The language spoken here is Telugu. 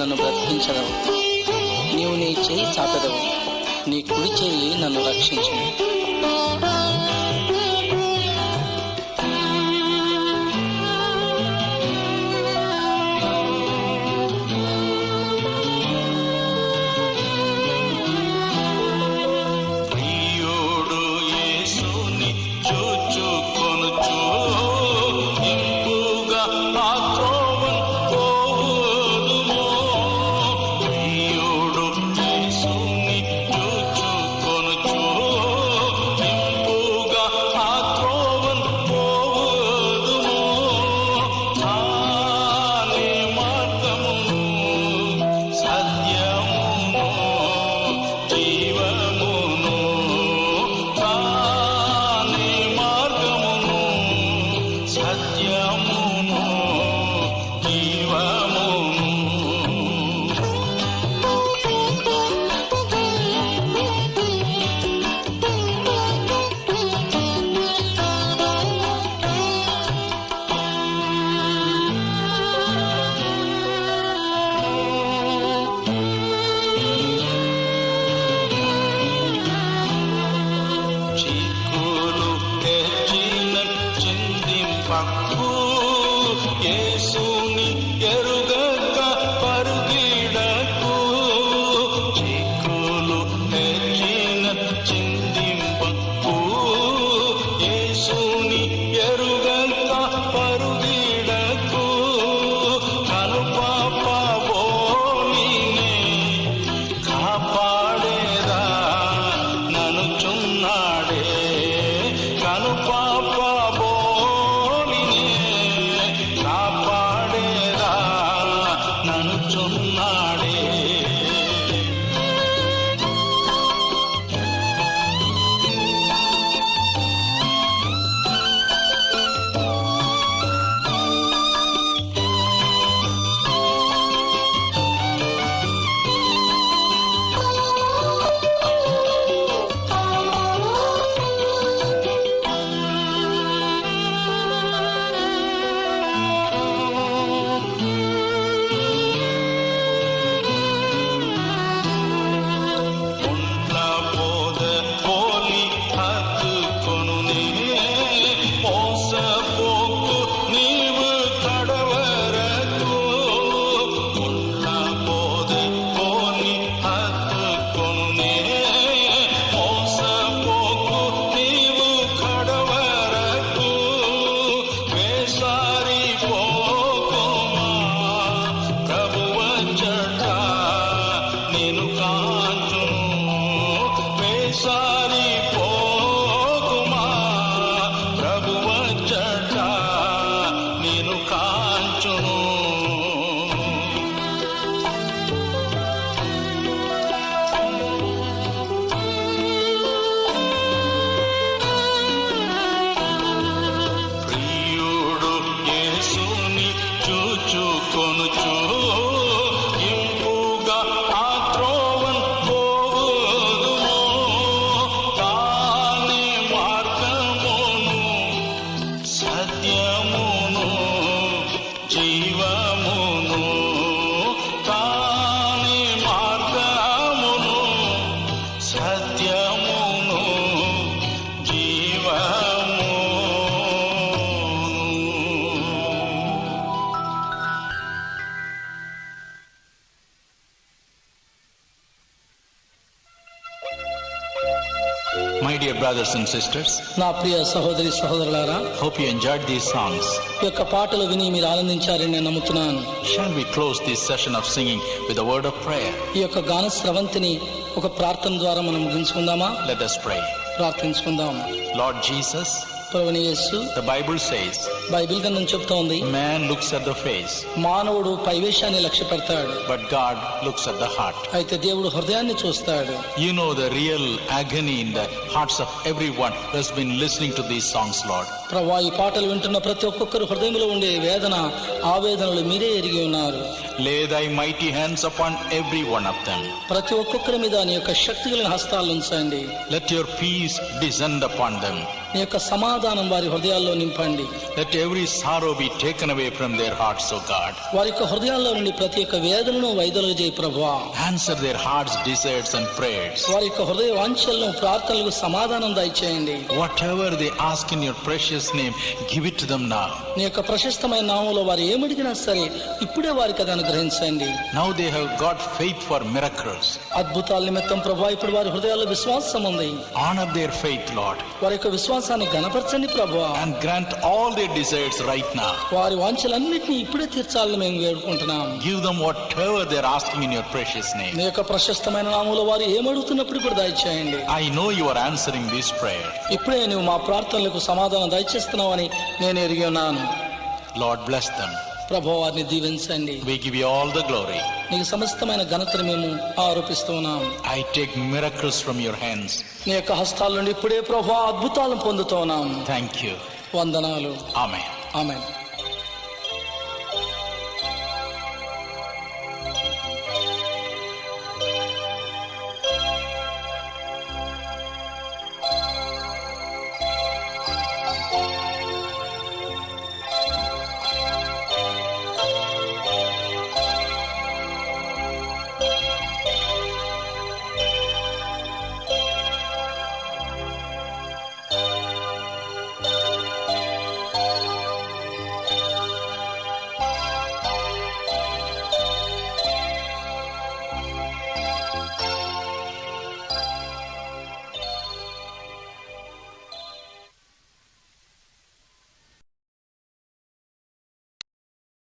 నన్ను బ్రతికించదవు. నీవు నీ చేయి చాపెదవు, నీ కుడి చేయి నన్ను రక్షించును. My dear brothers and sisters, నా ప్రియ సహోదరి సహోదరులారా, hope you enjoyed these songs. ఈ యొక్క పాటలు విని మీరు ఆనందించారని నేను నమ్ముతున్నాను. Shall we close this session of singing with a word of prayer? ఈ యొక్క గాన స్రవంతిని ఒక ప్రార్థన ద్వారా మనం ముగించుకుందామా? Let us pray. ప్రార్థించుకుందాం. Lord Jesus, ప్రభువైన యేసు, the Bible says, బైబిల్ గ్రంథం చెప్తోంది, man looks at the face, మానవుడు పైవేశాన్ని లక్ష్య పెడతాడు, but God looks at the heart. అయితే దేవుడు హృదయాన్ని చూస్తాడు. You know the real agony in the hearts of everyone who has been listening to these songs, Lord. ప్రభువా, ఈ పాటలు వింటున్న ప్రతి ఒక్కొక్కరు హృదయంలో ఉండే వేదన, ఆవేదనలు మీరే ఎరిగి ఉన్నారు. lay thy mighty hands upon every one of them. ప్రతి ఒక్కొక్కరి మీద నీ యొక్క శక్తి కలిగిన హస్తాలు ఉంచండి. Let your peace descend upon them. నీ యొక్క సమాధానం వారి హృదయాల్లో నింపండి. Let every sorrow be taken away from their hearts, O God. వారి యొక్క హృదయాల్లో నుండి ప్రతి ఒక్క వేదనను వైదొలగ చేయి ప్రభువా. Answer their hearts' desires and prayers. వారి యొక్క హృదయ వాంఛలను ప్రార్థనలకు సమాధానం దయచేయండి. Whatever they ask in your precious name, give it to them now. నీ యొక్క ప్రశస్తమైన నామములో వారు ఏమడిగినా సరే ఇప్పుడే వారికి అది అనుగ్రహించండి. Now they have got faith for miracles. అద్భుతాల నిమిత్తం ప్రభువా ఇప్పుడు వారి హృదయాల్లో విశ్వాసం ఉంది. Honor their faith, Lord, వారి యొక్క విశ్వాసాన్ని ఘనపరచండి ప్రభువా. and grant all their desires right now. వారి వాంఛలన్నిటినీ ఇప్పుడే తీర్చాలని మేము వేడుకుంటున్నాం. Give them whatever they're asking in your precious name. నీ యొక్క ప్రశస్తమైన నామములో వారు ఏమడుగుతున్నప్పుడు ఇప్పుడు దయచేయండి. I know you are answering this prayer. ఇప్పుడే నువ్వు మా ప్రార్థనలకు సమాధానం దయచేస్తున్నావని నేను ఎరిగి ఉన్నాను. Lord, bless them. ప్రభువా వారిని దీవించండి. We give you all the glory. నీకు సమస్తమైన ఘనతను మేము ఆరోపిస్తూ ఉన్నాం. I take miracles from your hands. నీ యొక్క హస్తాల నుండి ఇప్పుడే ప్రభువా అద్భుతాలను పొందుతూ ఉన్నాం. Thank you. వందనాలు. Amen. ఆమేన్.